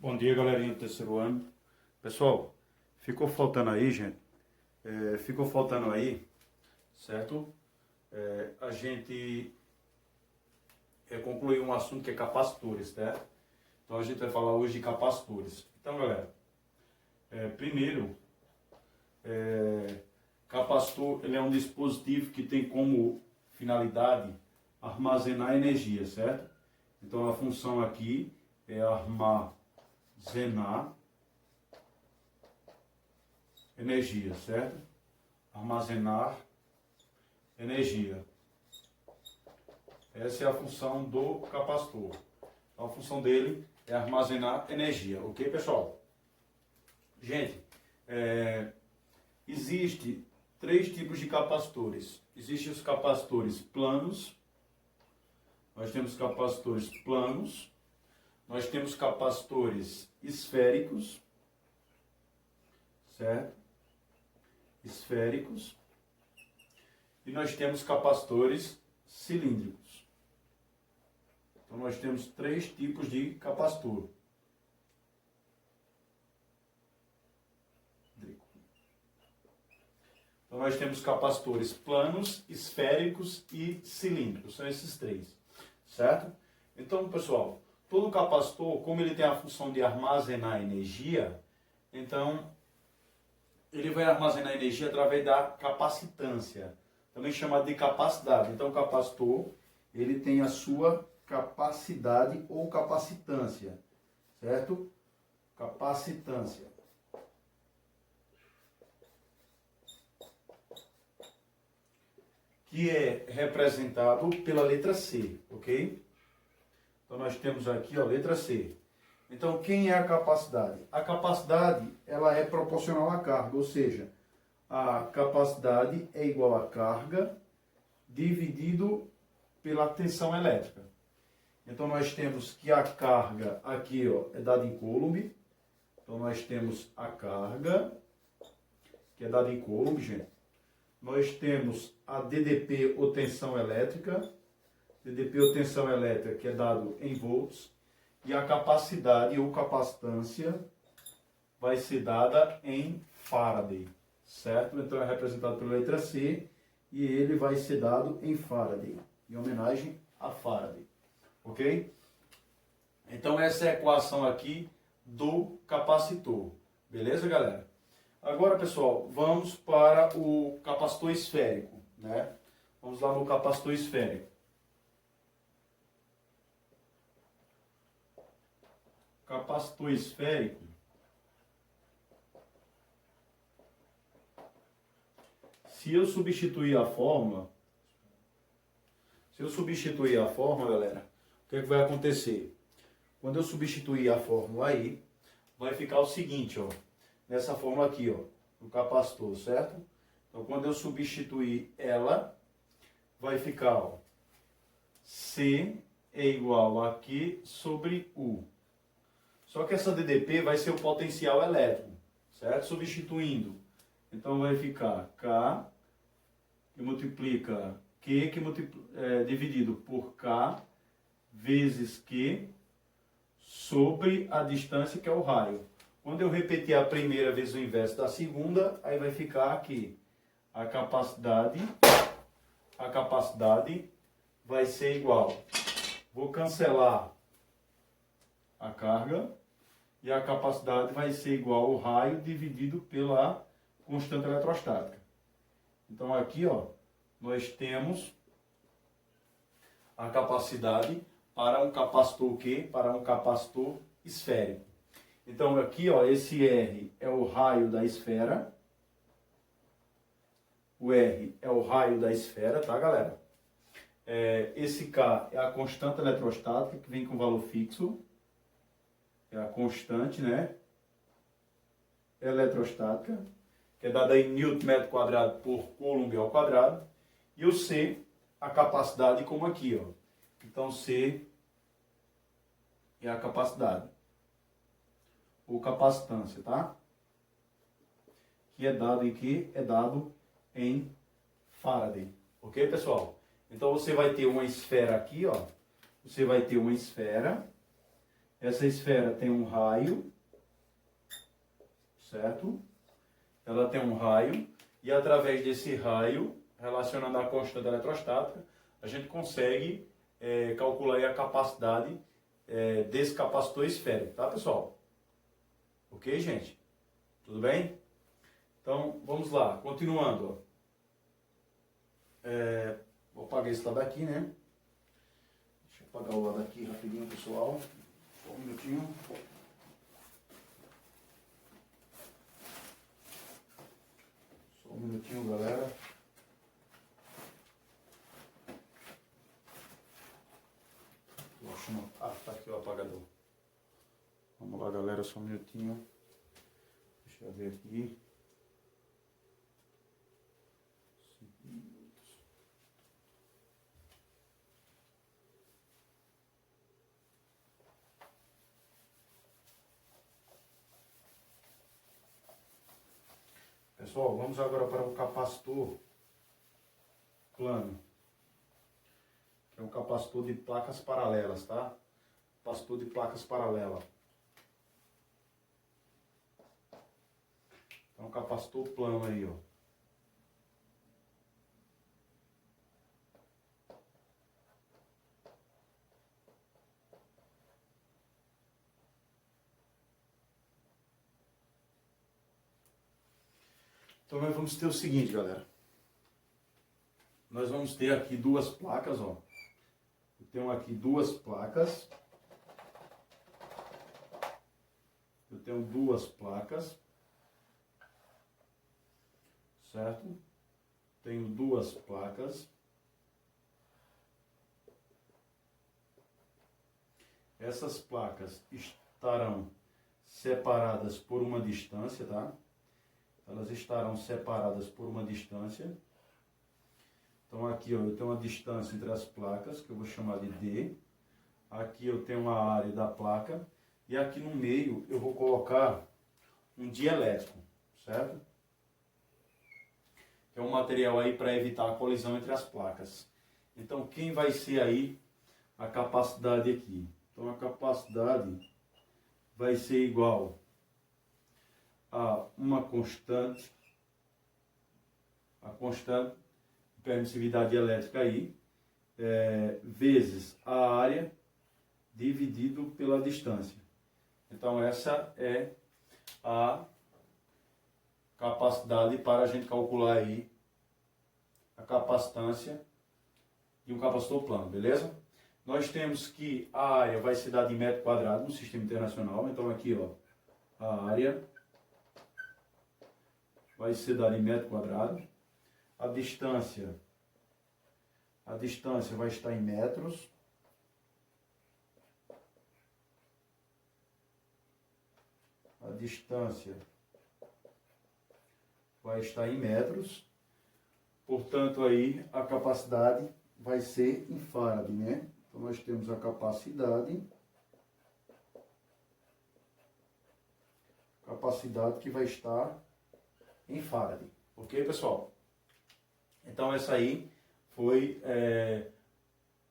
Bom dia, galerinha do terceiro ano. Pessoal, ficou faltando aí, gente, certo? A gente concluiu um assunto que é capacitores, certo? Então a gente vai falar hoje de capacitores. Então, galera, primeiro, capacitor ele é um dispositivo que tem como finalidade armazenar energia, certo? Então a função aqui é armazenar energia, certo? Armazenar energia. Essa é a função do capacitor. Então, a função dele é armazenar energia, ok, pessoal? Gente, existe três tipos de capacitores. Existem os capacitores planos. Nós temos capacitores planos. Nós temos capacitores esféricos, certo? Esféricos. E nós temos capacitores cilíndricos. Então nós temos três tipos de capacitor. Então nós temos capacitores planos, esféricos e cilíndricos. São esses três, certo? Então, pessoal, todo capacitor, como ele tem a função de armazenar energia, então ele vai armazenar energia através da capacitância, também chamado de capacidade. Então o capacitor, ele tem a sua capacidade ou capacitância, certo? Capacitância. Que é representado pela letra C, ok? Então nós temos aqui a letra C. Então quem é a capacidade? A capacidade ela é proporcional à carga, ou seja, a capacidade é igual a carga dividido pela tensão elétrica. Então nós temos que a carga aqui é dada em coulomb. Então nós temos a carga que é dada em coulomb, gente. Nós temos a DDP ou tensão elétrica. DDP ou tensão elétrica que é dado em volts. E a capacidade ou capacitância vai ser dada em Faraday, certo? Então é representado pela letra C e ele vai ser dado em Faraday, em homenagem a Faraday, ok? Então essa é a equação aqui do capacitor, beleza, galera? Agora, pessoal, vamos para o capacitor esférico, né? Vamos lá no capacitor esférico. Capacitor esférico, se eu substituir a fórmula, galera, o que é que vai acontecer? Quando eu substituir a fórmula aí, vai ficar o seguinte, ó, nessa fórmula aqui, ó, do capacitor, certo? Então, quando eu substituir ela, vai ficar, ó, C é igual a Q sobre U. Só que essa DDP vai ser o potencial elétrico, certo? Substituindo. Então vai ficar K que multiplica Q dividido por K vezes Q sobre a distância que é o raio. Quando eu repetir a primeira vezes o inverso da segunda, aí vai ficar aqui. A capacidade vai ser igual. Vou cancelar a carga. E a capacidade vai ser igual ao raio dividido pela constante eletrostática. Então aqui, ó, nós temos a capacidade para um capacitor Q, para um capacitor esférico. Então aqui, ó, esse R é o raio da esfera. O R é o raio da esfera, tá, galera? Esse K é a constante eletrostática que vem com valor fixo. É a constante, né, eletrostática, que é dada em Newton metro quadrado por Coulomb ao quadrado. E o C, a capacidade, como aqui, ó. Então, C é a capacidade, ou capacitância, tá? Que é dado em que? É dado em Faraday. Ok, pessoal? Então, você vai ter uma esfera aqui, ó. Você vai ter uma esfera Essa esfera tem um raio, certo? Ela tem um raio e através desse raio, relacionando a constante eletrostática, a gente consegue calcular aí a capacidade desse capacitor esférico, tá, pessoal? Ok, gente? Tudo bem? Então, vamos lá, continuando. Vou apagar esse lado aqui, né? Deixa eu apagar o lado aqui rapidinho, pessoal. Só um minutinho. Só um minutinho, galera. Tô achando... Ah, tá aqui o apagador. Vamos lá, galera, só um minutinho. Deixa eu ver aqui. Pessoal, vamos agora para o capacitor plano, que é um capacitor de placas paralelas, tá? Capacitor de placas paralelas. É um capacitor plano aí, ó. Então nós vamos ter o seguinte, galera. Nós vamos ter aqui duas placas, ó. Eu tenho aqui duas placas. Eu tenho duas placas. Certo? Tenho duas placas. Essas placas estarão separadas por uma distância, tá? Elas estarão separadas por uma distância. Então aqui, ó, eu tenho uma distância entre as placas, que eu vou chamar de D. Aqui eu tenho a área da placa. E aqui no meio eu vou colocar um dielétrico, certo? Que é um material aí para evitar a colisão entre as placas. Então quem vai ser aí a capacidade aqui? Então a capacidade vai ser igual a uma constante, a constante de permissividade elétrica aí, vezes a área dividido pela distância. Então essa é a capacidade para a gente calcular aí a capacitância de um capacitor plano, beleza? Nós temos que a área vai ser dada em metro quadrado no sistema internacional. Então aqui, ó, a área vai ser dada em metro quadrado. A distância vai estar em metros. A distância vai estar em metros. Portanto, aí a capacidade vai ser em farad, né? Então nós temos a capacidade que vai estar em farad. Ok, pessoal? Então essa aí foi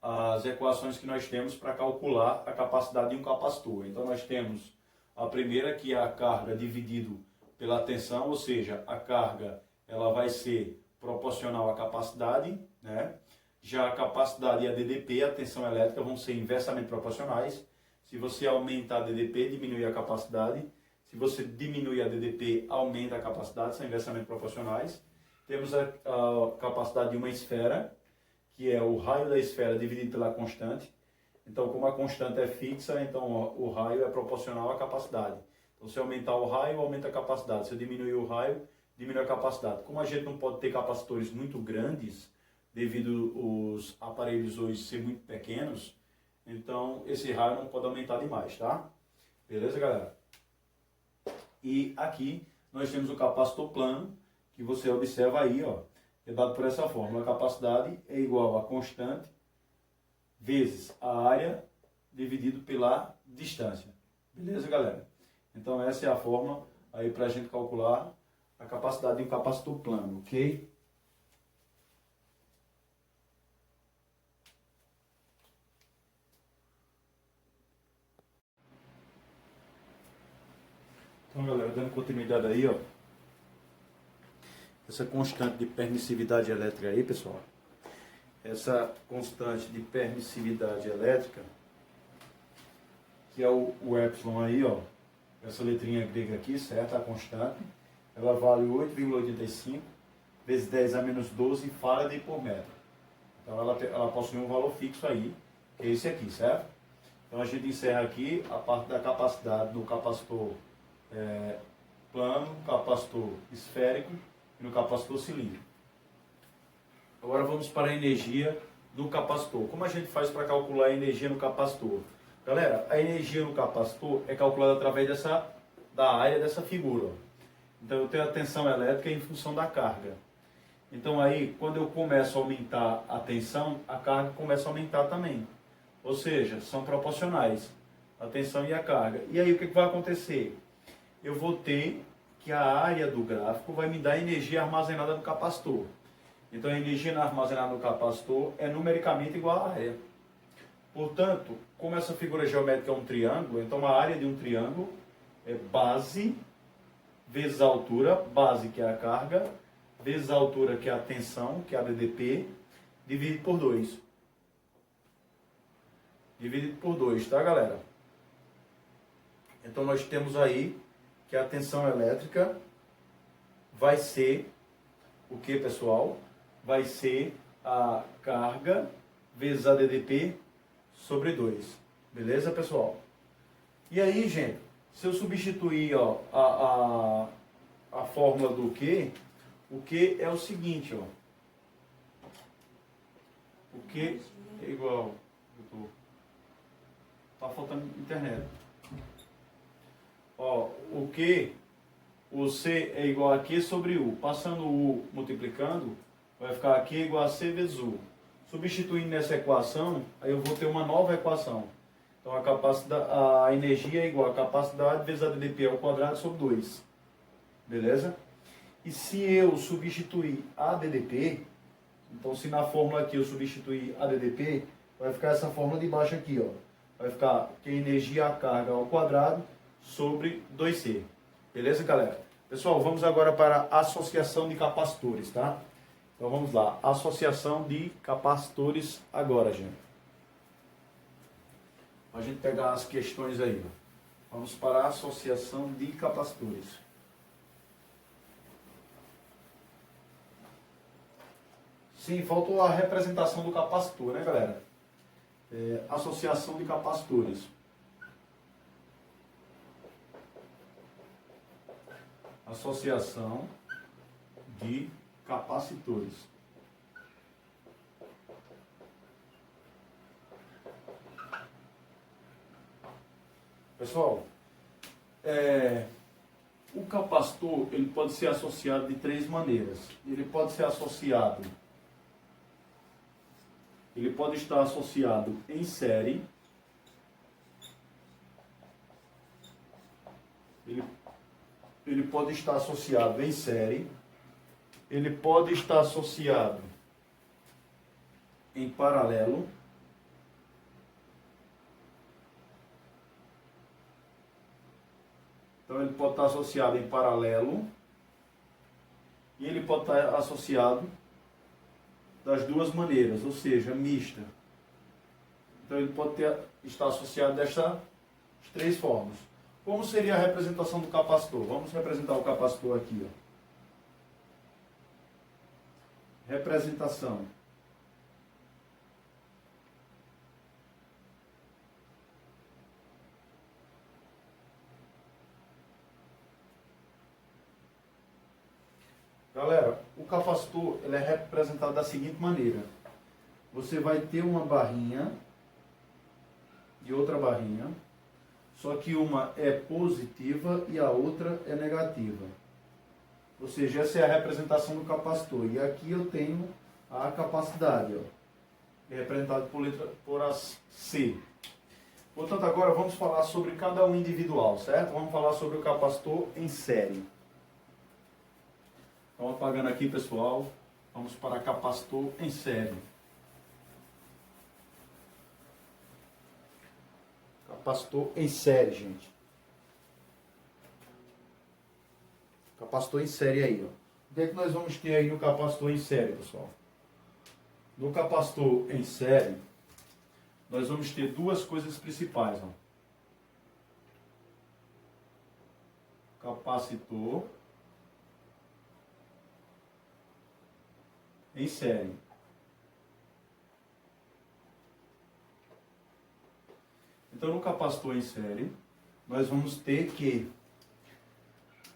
as equações que nós temos para calcular a capacidade de um capacitor. Então nós temos a primeira, que é a carga dividido pela tensão, ou seja, a carga ela vai ser proporcional à capacidade, né? Já a capacidade e a DDP, a tensão elétrica, vão ser inversamente proporcionais. Se você aumenta a DDP, diminui a capacidade. Se você diminui a DDP, aumenta a capacidade, são inversamente proporcionais. Temos a capacidade de uma esfera, que é o raio da esfera dividido pela constante. Então, como a constante é fixa, então o raio é proporcional à capacidade. Então, se aumentar o raio, aumenta a capacidade. Se eu diminuir o raio, diminui a capacidade. Como a gente não pode ter capacitores muito grandes, devido os aparelhos hoje ser muito pequenos, então esse raio não pode aumentar demais, tá? Beleza, galera? E aqui nós temos o capacitor plano, que você observa aí, ó, é dado por essa fórmula. A capacidade é igual a constante vezes a área dividido pela distância. Beleza, galera? Então essa é a forma aí para a gente calcular a capacidade de um capacitor plano, ok? Então, galera, dando continuidade aí, ó. Essa constante de permissividade elétrica aí, pessoal. Essa constante de permissividade elétrica, que é o epsilon aí, ó. Essa letrinha grega aqui, certo? A constante. Ela vale 8,85 vezes 10 a menos 12 Faraday por metro. Então ela possui um valor fixo aí, que é esse aqui, certo? Então a gente encerra aqui a parte da capacidade do capacitor plano, capacitor esférico e no capacitor cilíndrico. Agora vamos para a energia do capacitor. Como a gente faz para calcular a energia no capacitor? Galera, a energia no capacitor é calculada através da área dessa figura. Ó. Então eu tenho a tensão elétrica em função da carga. Então aí, quando eu começo a aumentar a tensão, a carga começa a aumentar também. Ou seja, são proporcionais, a tensão e a carga. E aí o que vai acontecer? Eu vou ter que a área do gráfico vai me dar energia armazenada no capacitor. Então a energia armazenada no capacitor é numericamente igual à área. Portanto, como essa figura geométrica é um triângulo, então a área de um triângulo é base vezes a altura, base que é a carga, vezes a altura que é a tensão, que é a DDP, dividido por 2. Dividido por 2, tá, galera? Então nós temos aí que a tensão elétrica vai ser o que, pessoal? Vai ser a carga vezes a DDP sobre 2. Beleza, pessoal? E aí, gente, se eu substituir ó, a fórmula do Q, o Q é o seguinte, ó. O Q é igual... Tá faltando internet. Ó, o Q, o C é igual a Q sobre U. Passando o U multiplicando, vai ficar Q igual a C vezes U. Substituindo nessa equação, aí eu vou ter uma nova equação. Então a energia é igual a capacidade vezes a DDP ao quadrado sobre 2. Beleza? E se eu substituir a DDP, então se na fórmula aqui eu substituir a DDP, vai ficar essa fórmula de baixo aqui, ó. Vai ficar que energia a carga ao quadrado sobre 2C. Beleza, galera? Pessoal, vamos agora para a associação de capacitores, tá? Então vamos lá. Associação de capacitores agora, gente. Para a gente pegar as questões aí. Ó. Vamos para a associação de capacitores. Sim, faltou a representação do capacitor, né, galera? Associação de capacitores. Associação de capacitores. Pessoal, o capacitor ele pode ser associado de 3 maneiras. Ele pode ser associado... Ele pode estar associado em série. Ele pode estar associado em série. Ele pode estar associado em paralelo. Então ele pode estar associado em paralelo. E ele pode estar associado das duas maneiras, ou seja, mista. Então ele pode estar associado destas 3 formas. Como seria a representação do capacitor? Vamos representar o capacitor aqui. Ó. Representação. Galera, o capacitor ele é representado da seguinte maneira. Você vai ter uma barrinha e outra barrinha, só que uma é positiva e a outra é negativa. Ou seja, essa é a representação do capacitor. E aqui eu tenho a capacidade, ó, representado por a C. Portanto, agora vamos falar sobre cada um individual, certo? Vamos falar sobre o capacitor em série. Então, apagando aqui, pessoal, vamos para capacitor em série. Capacitor em série, gente. capacitor em série aí, ó. O que é que nós vamos ter aí no capacitor em série, pessoal? No capacitor em série, nós vamos ter duas coisas principais, ó. Capacitor em série. Então, no capacitor em série, nós vamos ter que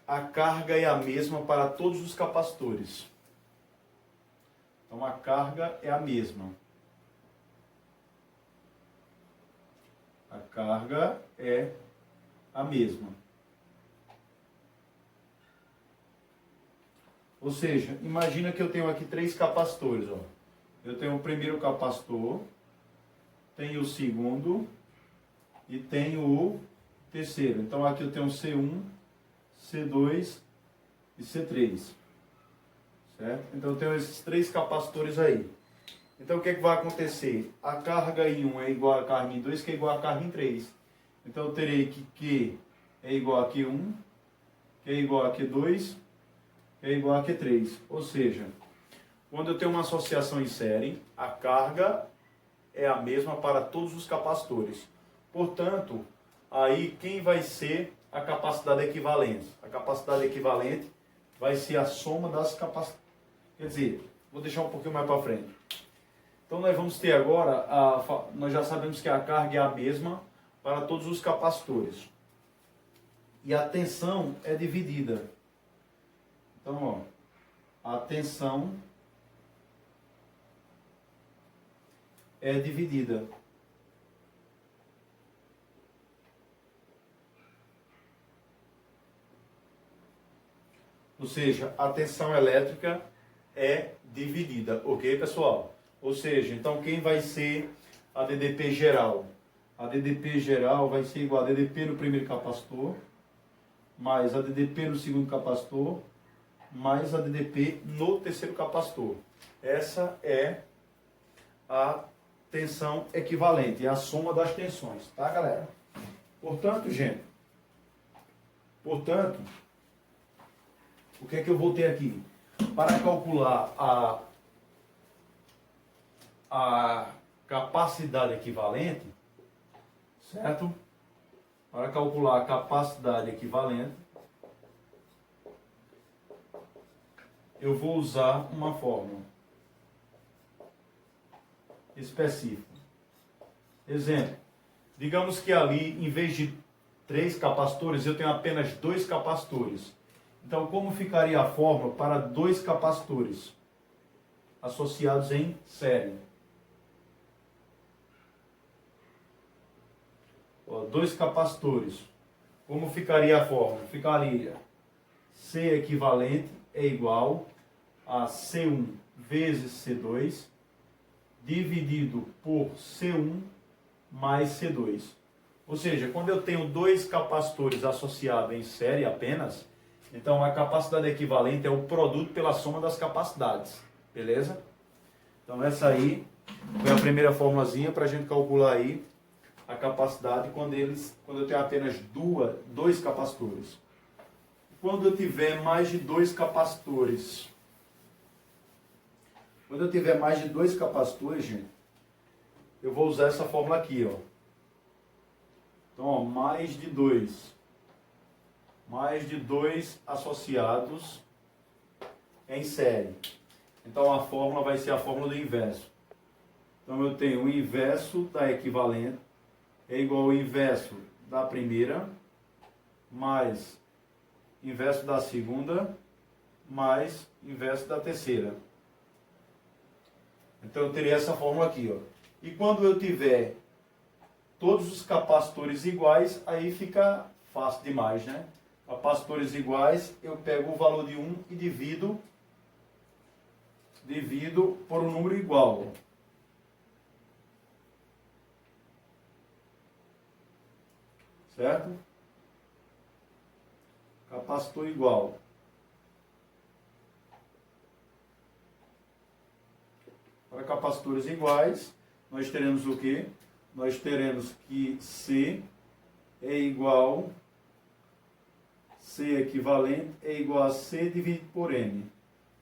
a carga é a mesma para todos os capacitores. Então, a carga é a mesma. A carga é a mesma. Ou seja, imagina que eu tenho aqui 3 capacitores. Ó. Eu tenho o primeiro capacitor, tenho o segundo e tenho o terceiro. Então aqui eu tenho C1, C2 e C3. Certo? Então eu tenho esses 3 capacitores aí. Então o que é que vai acontecer? A carga em 1 é igual a carga em 2, que é igual a carga em 3. Então eu terei que Q é igual a Q1, que é igual a Q2, é igual a Q3. Ou seja, quando eu tenho uma associação em série, a carga é a mesma para todos os capacitores. Portanto, aí quem vai ser a capacidade equivalente? A capacidade equivalente vai ser a soma das capacidades. Quer dizer, vou deixar um pouquinho mais para frente. Então nós vamos ter agora, nós já sabemos que a carga é a mesma para todos os capacitores. E a tensão é dividida. Então, ó, a tensão é dividida. Ou seja, a tensão elétrica é dividida, ok, pessoal? Ou seja, então quem vai ser a DDP geral? A DDP geral vai ser igual a DDP no primeiro capacitor, mais a DDP no segundo capacitor, mais a DDP no terceiro capacitor. Essa é a tensão equivalente, é a soma das tensões, tá, galera? Portanto, gente, o que é que eu vou ter aqui? Para calcular a capacidade equivalente, certo? Para calcular a capacidade equivalente, eu vou usar uma fórmula específica. Exemplo, digamos que ali, em vez de 3 capacitores, eu tenho apenas 2 capacitores. Então, como ficaria a fórmula para 2 capacitores associados em série? 2 capacitores. Como ficaria a fórmula? Ficaria C equivalente é igual a C1 vezes C2 dividido por C1 mais C2. Ou seja, quando eu tenho 2 capacitores associados em série apenas, então a capacidade equivalente é o produto pela soma das capacidades. Beleza? Então essa aí foi a primeira formulazinha para a gente calcular aí a capacidade quando eu tenho apenas 2 capacitores. Quando eu tiver mais de 2 capacitores, gente, eu vou usar essa fórmula aqui, ó. Então, ó, mais de 2 associados em série. Então, a fórmula vai ser a fórmula do inverso. Então, eu tenho o inverso da equivalente é igual ao inverso da primeira mais inverso da segunda mais inverso da terceira. Então eu teria essa fórmula aqui, ó. E quando eu tiver todos os capacitores iguais, aí fica fácil demais, né? Capacitores iguais, eu pego o valor de 1 e divido por um número igual. Certo? Capacitor igual. Para capacitores iguais, nós teremos o quê? Nós teremos que C é igual C equivalente é igual a C dividido por N.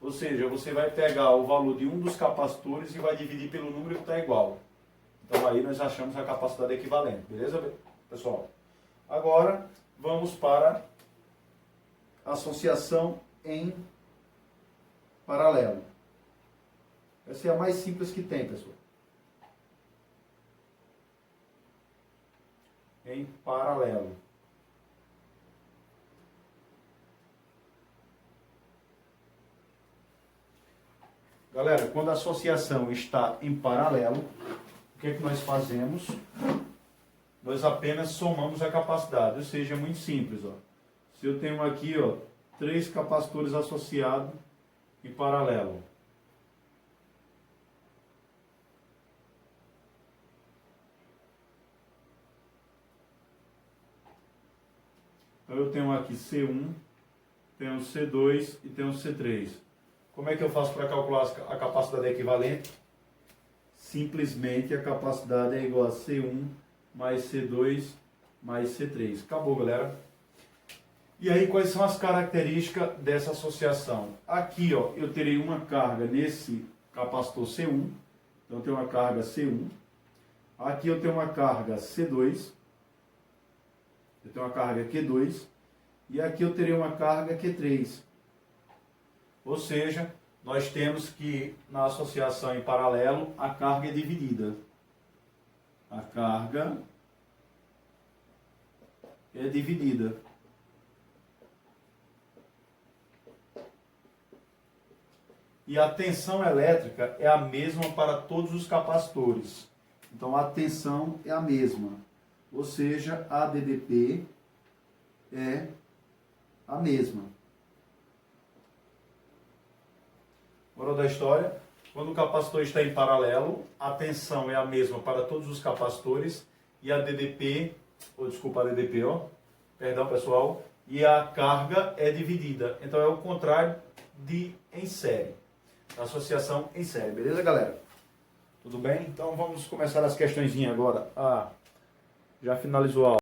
Ou seja, você vai pegar o valor de um dos capacitores e vai dividir pelo número que está igual. Então aí nós achamos a capacidade equivalente. Beleza, pessoal? Agora vamos para a associação em paralelo. Essa é a mais simples que tem, pessoal. Em paralelo. Galera, quando a associação está em paralelo, o que é que nós fazemos? Nós apenas somamos a capacidade, ou seja, é muito simples. Ó. Se eu tenho aqui 3 capacitores associados em paralelo. Então eu tenho aqui C1, tenho C2 e tenho C3. Como é que eu faço para calcular a capacidade equivalente? Simplesmente a capacidade é igual a C1 mais C2 mais C3. Acabou, galera. E aí, quais são as características dessa associação? Aqui, eu terei uma carga nesse capacitor C1. Então, eu tenho uma carga C1. Aqui eu tenho uma carga C2. Eu tenho uma carga Q2. E aqui eu terei uma carga Q3. Ou seja, nós temos que, na associação em paralelo, a carga é dividida. A carga é dividida. E a tensão elétrica é a mesma para todos os capacitores. Então, a tensão é a mesma. Ou seja, a DDP é a mesma. Moral da história, quando o capacitor está em paralelo, a tensão é a mesma para todos os capacitores e a DDP, perdão pessoal, e a carga é dividida. Então é o contrário de em série, associação em série, beleza galera? Tudo bem? Então vamos começar as questõezinhas agora. Já finalizou a aula.